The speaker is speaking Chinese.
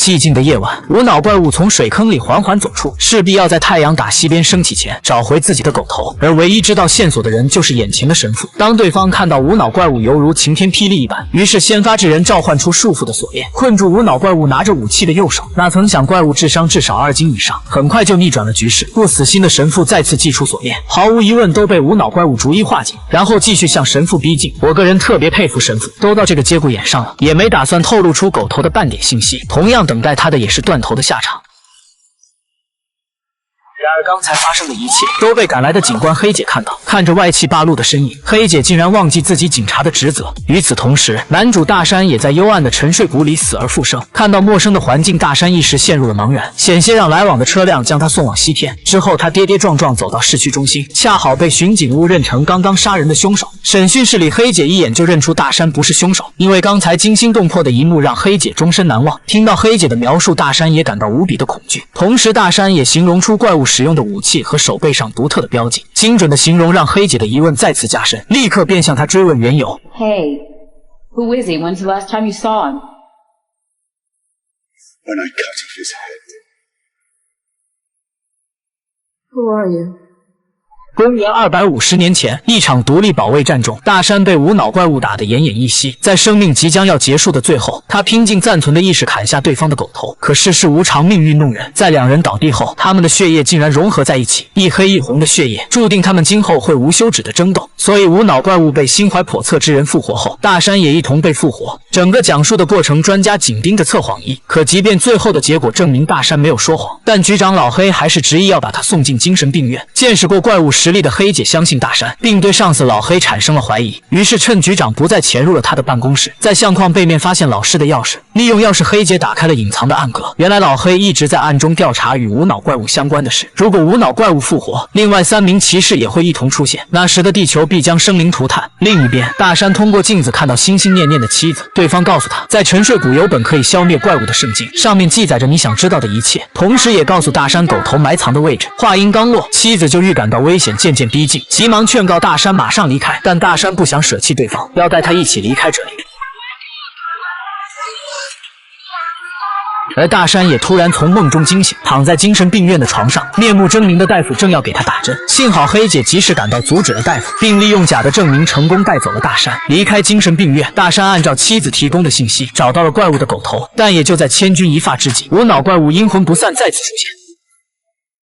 寂静的夜晚，无脑怪物从水坑里缓缓走出，势必要在太阳打西边升起前找回自己的狗头，而唯一知道线索的人就是眼前的神父。当对方看到无脑怪物犹如晴天霹雳一般，于是先发制人，召唤出束缚的锁链，困住无脑怪物拿着武器的右手。哪曾想怪物智商至少2斤以上，很快就逆转了局势。不死心的神父再次祭出锁链，毫无疑问都被无脑怪物逐一化解，然后继续向神父逼近。我个人特别佩服神父，都到这个节骨眼上了，也没打算透露出狗头的半点信息，同样等待他的也是断头的下场。然而刚才发生的一切都被赶来的警官黑姐看到，看着外气八路的身影，黑姐竟然忘记自己警察的职责。与此同时，男主大山也在幽暗的沉睡谷里死而复生。看到陌生的环境，大山一时陷入了茫然，险些让来往的车辆将他送往西天。之后他跌跌撞撞走到市区中心，恰好被巡警误认成刚刚杀人的凶手。审讯室里，黑姐一眼就认出大山不是凶手，因为刚才惊心动魄的一幕让黑姐终身难忘。听到黑姐的描述，大山也感到无比的恐惧，同时大山也形容出怪物使用的武器和手背上独特的标记，精准的形容让黑姐的疑问再次加深，立刻便向他追问缘由。 Hey, who is he? When's the last time you saw him? When I cut off his head. Who are you? 公元250年前，一场独立保卫战中，大山被无脑怪物打得奄奄一息。在生命即将要结束的最后，他拼尽暂存的意识砍下对方的狗头。可世事无常，命运弄人，在两人倒地后，他们的血液竟然融合在一起，一黑一红的血液，注定他们今后会无休止的争斗。所以无脑怪物被心怀叵测之人复活后，大山也一同被复活。整个讲述的过程，专家紧盯着测谎仪。可即便最后的结果证明大山没有说谎，但局长老黑还是执意要把他送进精神病院。见识过怪物实力的黑姐相信大山，并对上司老黑产生了怀疑，于是趁局长不在潜入了他的办公室，在相框背面发现老师的钥匙，利用钥匙黑姐打开了隐藏的暗格。原来老黑一直在暗中调查与无脑怪物相关的事，如果无脑怪物复活，另外3名骑士也会一同出现，那时的地球必将生灵涂炭。另一边，大山通过镜子看到心心念念的妻子，对方告诉他，在沉睡谷有本可以消灭怪物的圣经，上面记载着你想知道的一切，同时也告诉大山狗头埋藏的位置。话音刚落，妻子就预感到危险渐渐逼近，急忙劝告大山马上离开，但大山不想舍弃对方，要带他一起离开这里。而大山也突然从梦中惊醒，躺在精神病院的床上，面目狰狞的大夫正要给他打针，幸好黑姐及时赶到阻止了大夫，并利用假的证明成功带走了大山。离开精神病院，大山按照妻子提供的信息找到了怪物的狗头，但也就在千钧一发之际，无脑怪物阴魂不散再次出现。